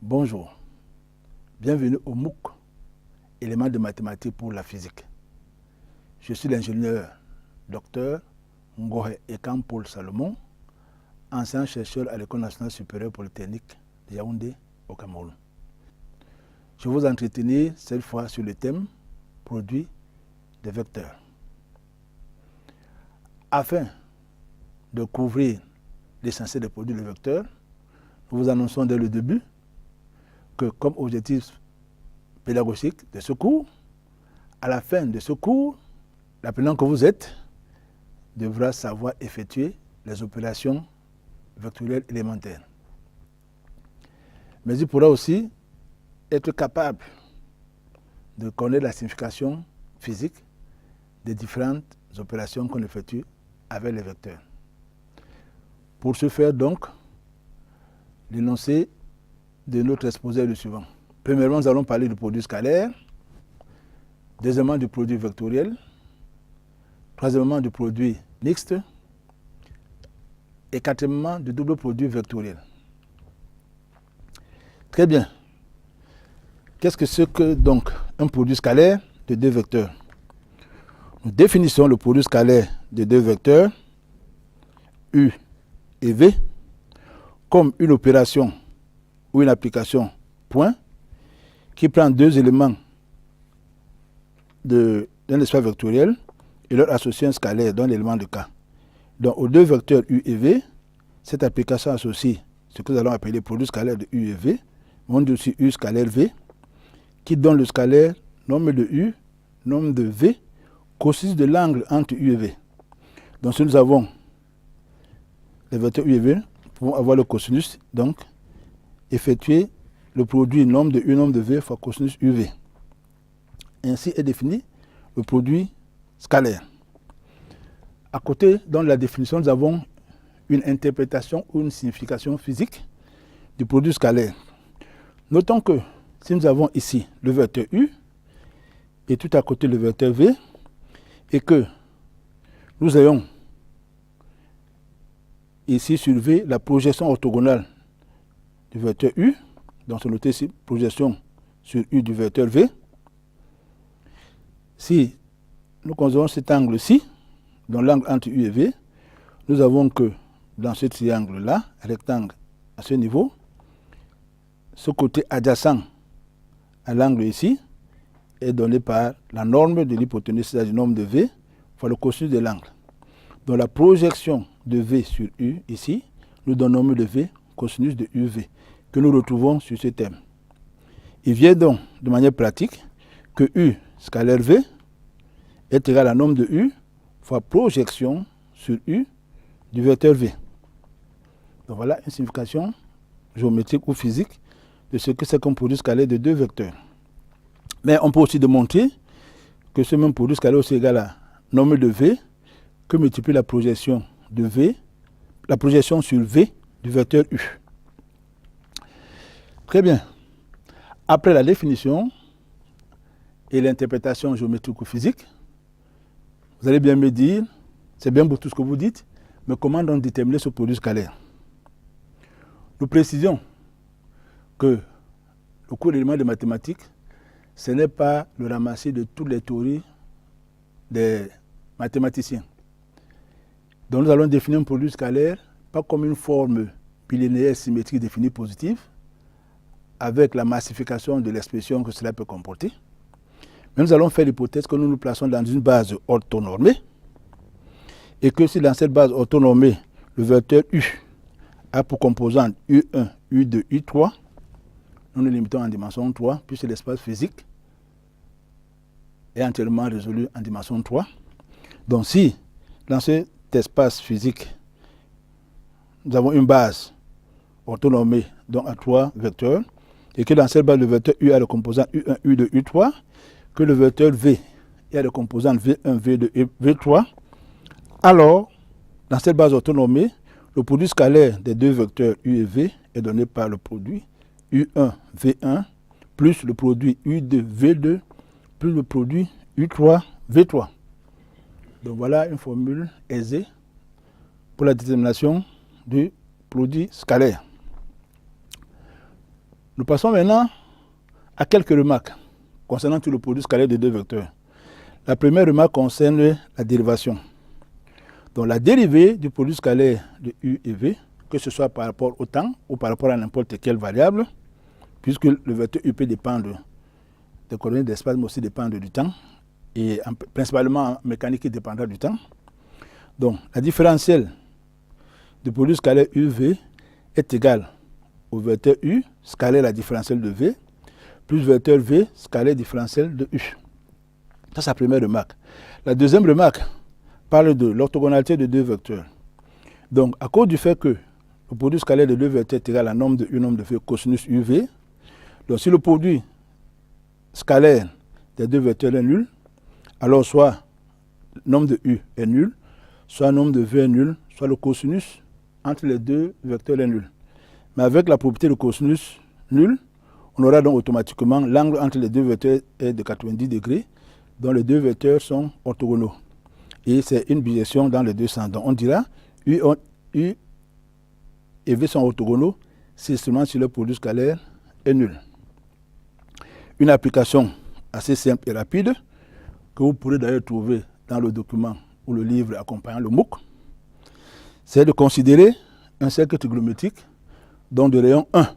Bonjour, bienvenue au MOOC, éléments de mathématiques pour la physique. Je suis l'ingénieur Dr Ngohe Ekam Paul Salomon, enseignant-chercheur à l'École nationale supérieure polytechnique de Yaoundé au Cameroun. Je vais vous entretenir cette fois sur le thème produit des vecteurs. Afin de couvrir l'essentiel des produits de vecteurs, nous vous annonçons dès le début que comme objectif pédagogique de ce cours, à la fin de ce cours, l'apprenant que vous êtes devra savoir effectuer les opérations vectorielles élémentaires. Mais il pourra aussi être capable de connaître la signification physique des différentes opérations qu'on effectue avec les vecteurs. Pour ce faire donc, l'énoncé de notre exposé est le suivant. Premièrement, nous allons parler du produit scalaire. Deuxièmement, du produit vectoriel. Troisièmement, du produit mixte. Et quatrièmement, du double produit vectoriel. Très bien. Qu'est-ce que c'est que donc un produit scalaire de deux vecteurs? Nous définissons le produit scalaire de deux vecteurs, U et V, comme une opération ou une application point qui prend deux éléments d'un espace vectoriel et leur associe un scalaire dans l'élément de K. Donc aux deux vecteurs U et V, cette application associe ce que nous allons appeler produit scalaire de U et V, on dit aussi U scalaire V, qui donne le scalaire nombre de U, nombre de V, cosinus de l'angle entre U et V. Donc si nous avons les vecteurs U et V, nous pouvons avoir le cosinus, donc effectuer le produit nombre de U, nombre de V fois cosinus UV. Ainsi est défini le produit scalaire. À côté, dans la définition, nous avons une interprétation ou une signification physique du produit scalaire. Notons que si nous avons ici le vecteur U et tout à côté le vecteur V, et que nous ayons ici sur V la projection orthogonale du vecteur U, donc c'est noté ici projection sur U du vecteur V. Si nous considérons cet angle-ci, dans l'angle entre U et V, nous avons que dans ce triangle-là, rectangle à ce niveau, ce côté adjacent à l'angle ici est donné par la norme de l'hypoténuse, c'est-à-dire le nombre de V, fois le cosinus de l'angle. Donc la projection de V sur U ici nous donne le nombre de V, cosinus de UV, que nous retrouvons sur ce thème. Il vient donc de manière pratique que U scalaire V est égal à nombre de U fois projection sur U du vecteur V. Donc voilà une signification géométrique ou physique de ce que c'est qu'un produit scalaire de deux vecteurs. Mais on peut aussi démontrer que ce même produit scalaire est aussi égal à nombre de V que multiplie la projection de V, la projection sur V du vecteur U. Très bien. Après la définition et l'interprétation géométrique ou physique, vous allez bien me dire, c'est bien pour tout ce que vous dites, mais comment donc déterminer ce produit scalaire? Nous précisions que le cours d'éléments de mathématiques, ce n'est pas le ramassis de toutes les théories des mathématiciens. Donc nous allons définir un produit scalaire pas comme une forme bilinéaire symétrique définie positive, avec la massification de l'expression que cela peut comporter. Mais nous allons faire l'hypothèse que nous nous plaçons dans une base orthonormée et que si dans cette base orthonormée, le vecteur U a pour composante U1, U2, U3, nous nous limitons en dimension 3, puisque l'espace physique est entièrement résolu en dimension 3. Donc si dans cet espace physique, nous avons une base orthonormée donc à 3 vecteurs, et que dans cette base, le vecteur U a le composant U1, U2, U3, que le vecteur V a le composant V1, V2 et V3, alors, dans cette base orthonormée, le produit scalaire des deux vecteurs U et V est donné par le produit U1, V1, plus le produit U2, V2, plus le produit U3, V3. Donc voilà une formule aisée pour la détermination du produit scalaire. Nous passons maintenant à quelques remarques concernant tout le produit scalaire de deux vecteurs. La première remarque concerne la dérivation. Donc la dérivée du produit scalaire de U et V, que ce soit par rapport au temps ou par rapport à n'importe quelle variable, puisque le vecteur U peut dépendre des coordonnées d'espace, mais aussi dépendre du temps, et principalement en mécanique, il dépendra du temps. Donc la différentielle du produit scalaire UV est égale au vecteur U scalaire la différentielle de V, plus vecteur V scalaire différentielle de U. Ça, c'est la première remarque. La deuxième remarque parle de l'orthogonalité de deux vecteurs. Donc, à cause du fait que le produit scalaire de deux vecteurs est égal à nombre de U, nombre de V, cosinus UV, donc si le produit scalaire des deux vecteurs est nul, alors soit nombre de U est nul, soit nombre de V est nul, soit le cosinus entre les deux vecteurs est nul. Mais avec la propriété de cosinus nul, on aura donc automatiquement l'angle entre les deux vecteurs est de 90 degrés, dont les deux vecteurs sont orthogonaux. Et c'est une bijection dans les deux sens. Donc on dira U et V sont orthogonaux si seulement si le produit scalaire est nul. Une application assez simple et rapide que vous pourrez d'ailleurs trouver dans le document ou le livre accompagnant le MOOC, c'est de considérer un cercle trigonométrique dont de rayon 1.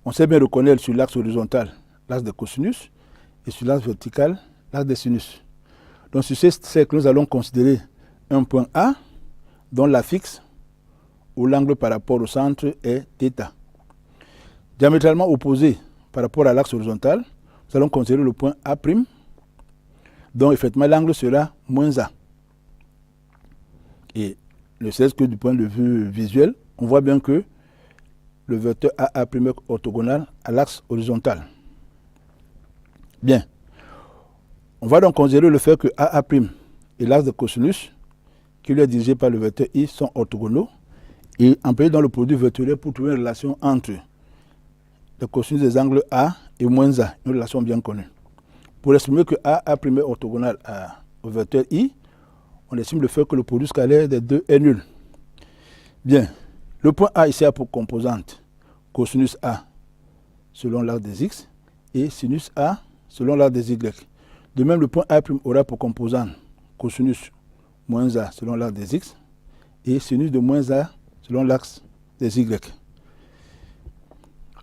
On sait bien reconnaître sur l'axe horizontal l'axe des cosinus et sur l'axe vertical l'axe des sinus. Donc sur ce cercle, nous allons considérer un point A dont l'affixe ou l'angle par rapport au centre est θ. Diamétralement opposé par rapport à l'axe horizontal, nous allons considérer le point A', dont effectivement l'angle sera moins A. Et ne serait-ce que du point de vue visuel, on voit bien que le vecteur AA' est orthogonal à l'axe horizontal. Bien. On va donc considérer le fait que AA' et l'axe de cosinus, qui lui est dirigé par le vecteur I, sont orthogonaux, et employer dans le produit vectoriel pour trouver une relation entre le cosinus des angles A et moins A, une relation bien connue. Pour estimer que AA' est orthogonal au vecteur I, on estime le fait que le produit scalaire des deux est nul. Bien, le point A ici a pour composante cosinus A selon l'axe des X et sinus A selon l'axe des Y. De même, le point A' aura pour composante cosinus moins A selon l'axe des X et sinus de moins A selon l'axe des Y.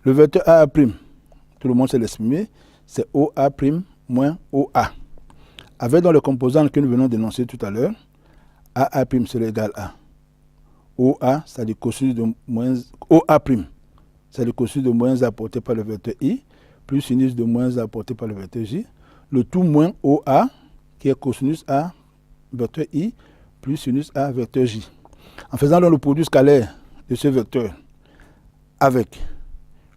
Le vecteur AA', tout le monde sait l'exprimer, c'est OA' moins OA. Avec dans les composantes que nous venons d'énoncer tout à l'heure, AA' sera égal à OA, c'est-à-dire cosinus de moins OA', c'est-à-dire cosinus de moins A apporté par le vecteur I, plus sinus de moins A apporté par le vecteur J, le tout moins OA, qui est cosinus A vecteur I, plus sinus A vecteur J. En faisant donc le produit scalaire de ce vecteur avec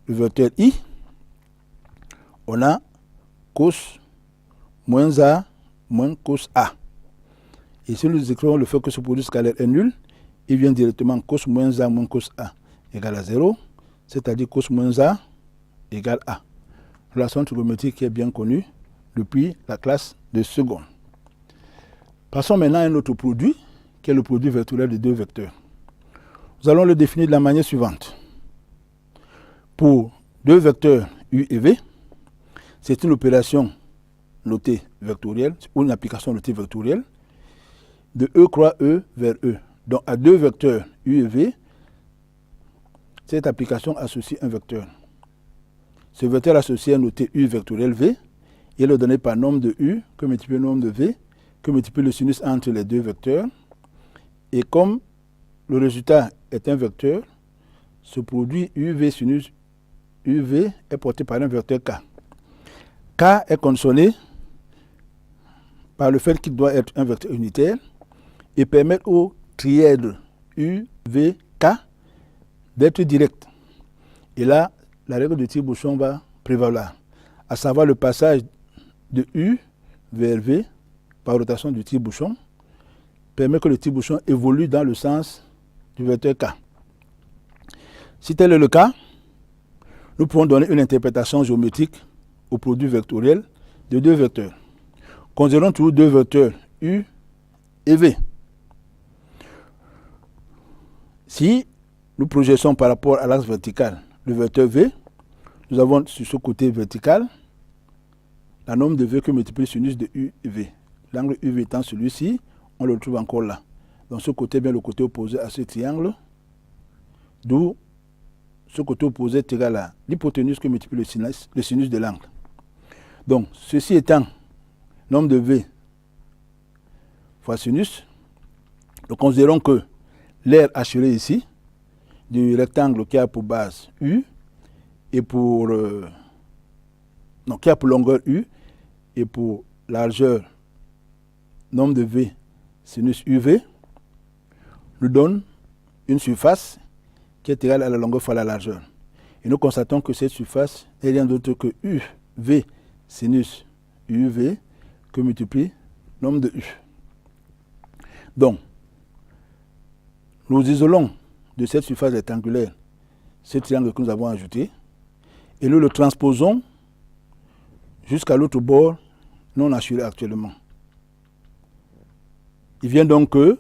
le vecteur I, on a cos moins A moins cos A. Et si nous écrivons le fait que ce produit scalaire est nul, il vient directement cos moins A moins cos A égale à 0, c'est-à-dire cos moins A égale A. Relation trigonométrique qui est bien connue depuis la classe de seconde. Passons maintenant à un autre produit, qui est le produit vectoriel de deux vecteurs. Nous allons le définir de la manière suivante. Pour deux vecteurs U et V, c'est une opération notée vectorielle, ou une application notée vectorielle, de E croix E vers E. Donc à deux vecteurs U et V, cette application associe un vecteur. Ce vecteur associé est noté U vectoriel V, et il est donné par nombre de U que multiplie le nombre de V, que multiplie le sinus entre les deux vecteurs. Et comme le résultat est un vecteur, ce produit UV sinus UV est porté par un vecteur K. K est conditionné par le fait qu'il doit être un vecteur unitaire et permettre au trièdre UVK d'être direct. Et là, la règle de tire-bouchon va prévaloir, à savoir le passage de U vers V par rotation du tire-bouchon permet que le tire-bouchon évolue dans le sens du vecteur K. Si tel est le cas, nous pouvons donner une interprétation géométrique au produit vectoriel de deux vecteurs. Considérons toujours deux vecteurs U et V. Si nous projetons par rapport à l'axe vertical le vecteur V, nous avons sur ce côté vertical la norme de V que multiplie sinus de UV. L'angle UV étant celui-ci, on le trouve encore là. Donc ce côté est bien le côté opposé à ce triangle, d'où ce côté opposé est égal à l'hypoténuse que multiplie le sinus de l'angle. Donc ceci étant norme de V fois sinus, nous considérons que l'aire assurée ici du rectangle qui a pour base U et pour qui a pour longueur U et pour largeur norme de V sinus UV nous donne une surface qui est égale à la longueur fois la largeur. Et nous constatons que cette surface n'est rien d'autre que UV sinus UV que multiplie norme de U. Donc, nous isolons de cette surface rectangulaire ce triangle que nous avons ajouté et nous le transposons jusqu'à l'autre bord non assuré actuellement. Il vient donc que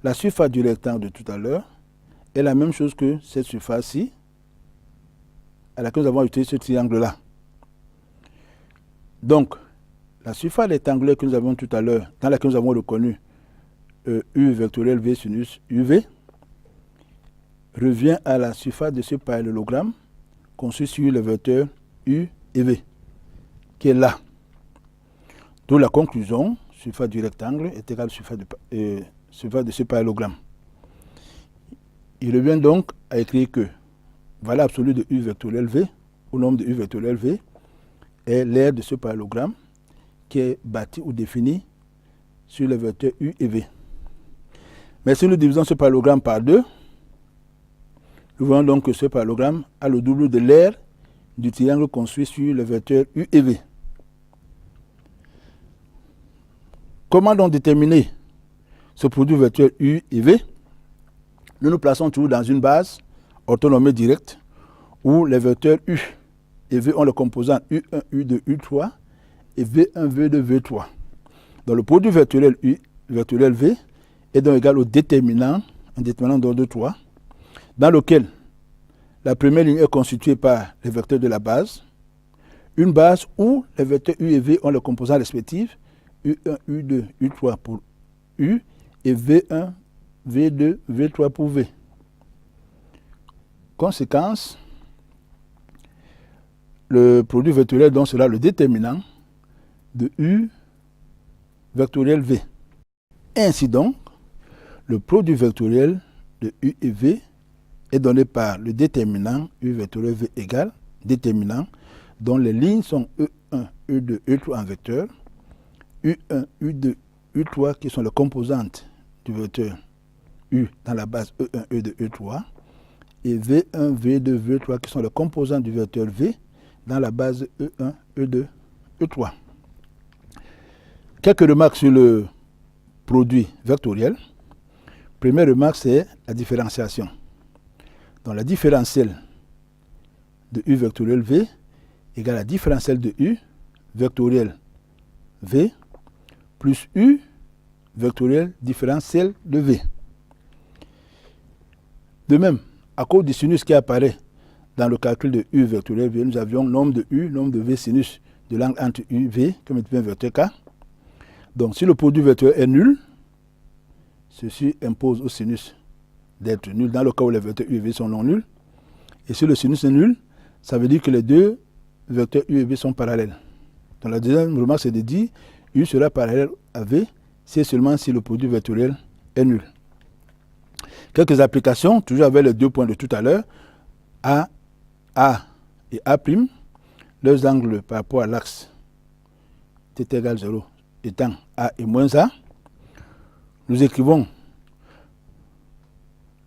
la surface du rectangle de tout à l'heure est la même chose que cette surface-ci à laquelle nous avons ajouté ce triangle-là. Donc, la surface rectangulaire que nous avons tout à l'heure, dans laquelle nous avons reconnu U vectoriel V sinus UV, revient à la surface de ce parallélogramme construit sur le vecteur U et V, qui est là. D'où la conclusion, surface du rectangle est égale à surface de ce parallélogramme. Il revient donc à écrire que valeur absolue de U vectoriel V, ou nombre de U vectoriel V, est l'aire de ce parallélogramme qui est bâti ou défini sur le vecteur U et V. Mais si nous divisons ce parallélogramme par 2, nous voyons donc que ce parallélogramme a le double de l'aire du triangle construit sur le vecteur U et V. Comment donc déterminer ce produit vecteur U et V? Nous nous plaçons toujours dans une base orthonormée directe où les vecteurs U et V ont le composant U1, U2, U3 et V1, V2, V3. Donc le produit vectoriel U vectoriel V est donc égal au déterminant, un déterminant d'ordre 3, dans lequel la première ligne est constituée par les vecteurs de la base, une base où les vecteurs U et V ont les composants respectifs, U1, U2, U3 pour U et V1, V2, V3 pour V. Conséquence, le produit vectoriel donc sera le déterminant de U vectoriel V. Ainsi donc, le produit vectoriel de U et V est donné par le déterminant U vectoriel V égale déterminant dont les lignes sont E1, E2, E3 en vecteur, U1, U2, U3 qui sont les composantes du vecteur U dans la base E1, E2, E3 et V1, V2, V3 qui sont les composantes du vecteur V dans la base E1, E2, E3. Quelques remarques sur le produit vectoriel. Première remarque, c'est la différenciation. Donc la différentielle de U vectoriel V égale à la différentielle de U vectoriel V plus U vectoriel différentiel de V. De même, à cause du sinus qui apparaît dans le calcul de U vectoriel V, nous avions nombre de U, nombre de V sinus de l'angle entre U et V, comme multiplié par vecteur K. Donc si le produit vectoriel est nul, ceci impose au sinus d'être nul dans le cas où les vecteurs U et V sont non nuls. Et si le sinus est nul, ça veut dire que les deux vecteurs U et V sont parallèles. Donc la deuxième remarque, c'est de dire U sera parallèle à V, c'est seulement si le produit vectoriel est nul. Quelques applications, toujours avec les 2 points de tout à l'heure, A et A', leurs angles par rapport à l'axe θ égale 0 étant A et moins A, nous écrivons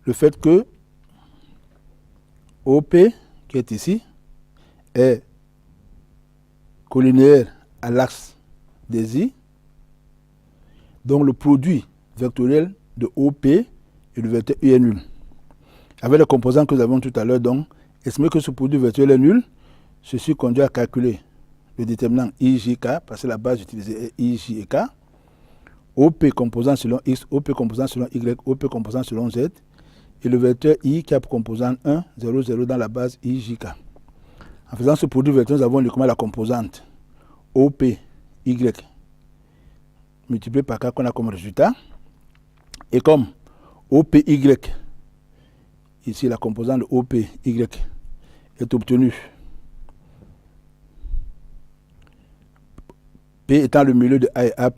le fait que OP, qui est ici, est collinéaire à l'axe des I, donc le produit vectoriel de OP et du vecteur U est nul. Avec les composants que nous avons tout à l'heure, donc, estimer que ce produit vectoriel est nul, ceci conduit à calculer le déterminant IJK, parce que la base utilisée est IJ et K, OP composant selon X, OP composant selon Y, OP composant selon Z, et le vecteur I qui a pour composant 1, 0, 0 dans la base IJK. En faisant ce produit vecteur, nous avons uniquement la composante OPY multiplié par K qu'on a comme résultat. Et comme OPY, ici la composante de OPY est obtenue, P étant le milieu de A et A',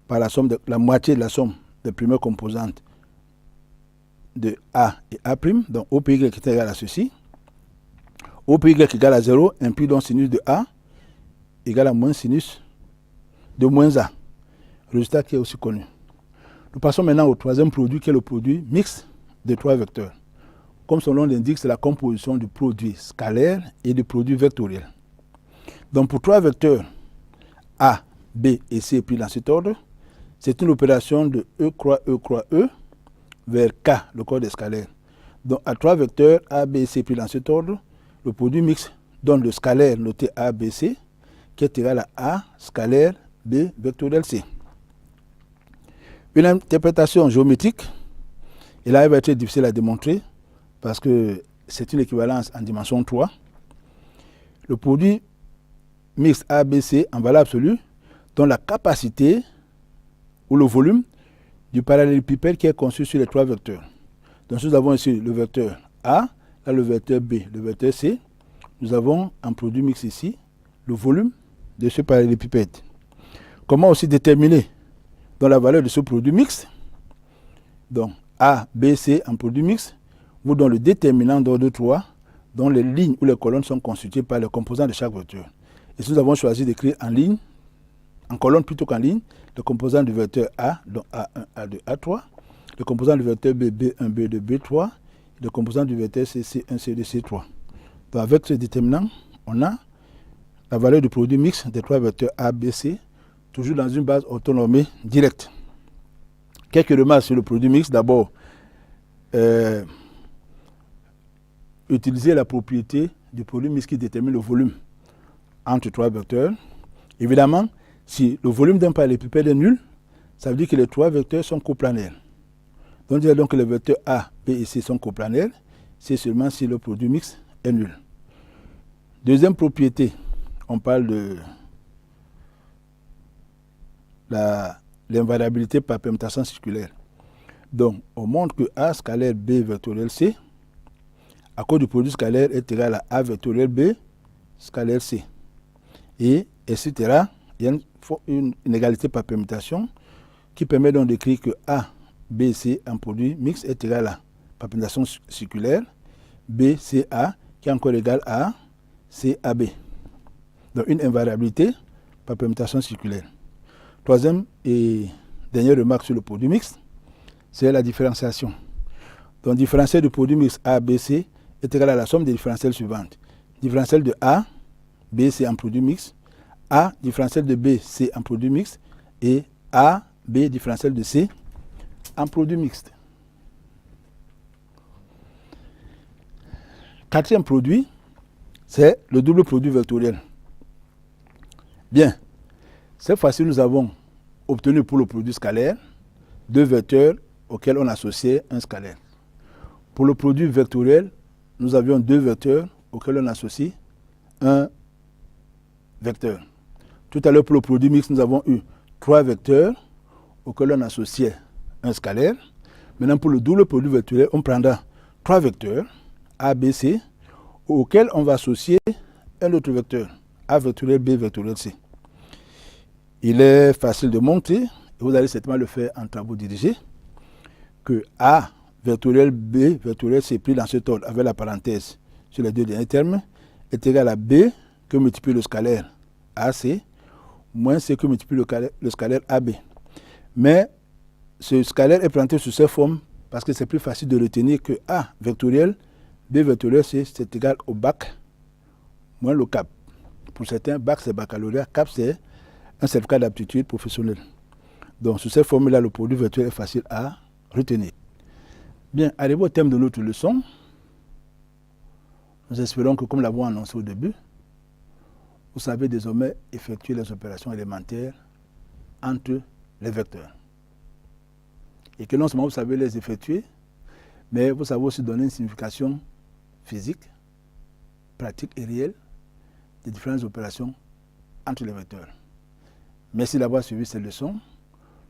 par la moitié de la somme des premières composantes de A et A', donc OPY est égal à ceci. OPY égale à 0 implique donc sinus de A égale à moins sinus de moins A. Résultat qui est aussi connu. Nous passons maintenant au troisième produit qui est le produit mixte de trois vecteurs. Comme son nom l'indique, c'est la composition du produit scalaire et du produit vectoriel. Donc pour trois vecteurs A, B et C pris dans cet ordre, c'est une opération de E croix E vers K, le corps des scalaires. Donc à trois vecteurs A, B et C pris dans cet ordre, le produit mixte donne le scalaire noté A, B, C, qui est égal à A scalaire B vectoriel C. Une interprétation géométrique, et là elle va être difficile à démontrer parce que c'est une équivalence en dimension 3. Le produit mixte ABC en valeur absolue donne la capacité ou le volume du parallélépipède qui est conçu sur les trois vecteurs. Donc nous avons ici le vecteur A, là le vecteur B, le vecteur C. Nous avons un produit mixte ici, le volume de ce parallélépipède. Comment aussi déterminer dans la valeur de ce produit mixte? Donc A, B, C en produit mixte vous donne le déterminant d'ordre 3 dont les lignes ou les colonnes sont constituées par les composants de chaque vecteur. Et si nous avons choisi d'écrire en ligne, en colonne plutôt qu'en ligne, le composant du vecteur A, donc A1, A2, A3, le composant du vecteur B, B1, B2, B3, et le composant du vecteur C, C1, C2, C3. Donc avec ce déterminant, on a la valeur du produit mixte des trois vecteurs A, B, C, toujours dans une base orthonormée directe. Quelques remarques sur le produit mixte. D'abord, utiliser la propriété du produit mixte qui détermine le volume entre trois vecteurs. Évidemment, si le volume d'un parallélépipède est nul, ça veut dire que les trois vecteurs sont coplanaires. Donc, on dirait donc que les vecteurs A, B et C sont coplanaires, c'est seulement si le produit mixte est nul. Deuxième propriété, on parle de l'invariabilité par permutation circulaire. Donc, on montre que A scalaire B vectoriel C, à cause du produit scalaire, est égal à A vectoriel B scalaire C. Et etc. Il y a une égalité par permutation qui permet donc d'écrire que A, B, C en produit mixte est égal à, par permutation circulaire, B, C, A, qui est encore égal à C, A, B. Donc une invariabilité par permutation circulaire. Troisième et dernière remarque sur le produit mixte, c'est la différenciation. Donc différentiel du produit mixte A, B, C est égal à la somme des différentiels suivantes. Différentiel de A, B, C en produit mixte, A différentiel de B, C en produit mixte, et A, B différentiel de C en produit mixte. Quatrième produit, c'est le double produit vectoriel. Bien, cette fois-ci, nous avons obtenu pour le produit scalaire deux vecteurs auxquels on associait un scalaire. Pour le produit vectoriel, nous avions deux vecteurs auxquels on associe un vecteur. Tout à l'heure, pour le produit mixte, nous avons eu trois vecteurs auxquels on associait un scalaire. Maintenant, pour le double produit vectoriel, on prendra trois vecteurs, A, B, C, auxquels on va associer un autre vecteur, A vectoriel, B vectoriel, C. Il est facile de montrer, et vous allez certainement le faire en travaux dirigés, que A vectoriel, B vectoriel, C pris dans cet ordre avec la parenthèse sur les deux derniers termes, est égal à B que multiplie le scalaire AC, moins C que multiplie le scalaire AB. Mais ce scalaire est présenté sous cette forme parce que c'est plus facile de retenir que A vectoriel, B vectoriel, c'est égal au bac moins le CAP. Pour certains, bac c'est baccalauréat, CAP c'est un certificat d'aptitude professionnelle. Donc, sous cette formule-là, le produit vectoriel est facile à retenir. Bien, arrivé au thème de notre leçon, nous espérons que, comme nous l'avons annoncé au début, vous savez désormais effectuer les opérations élémentaires entre les vecteurs. Et que non seulement vous savez les effectuer, mais vous savez aussi donner une signification physique, pratique et réelle des différentes opérations entre les vecteurs. Merci d'avoir suivi cette leçon.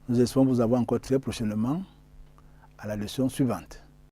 Nous espérons vous avoir encore très prochainement à la leçon suivante.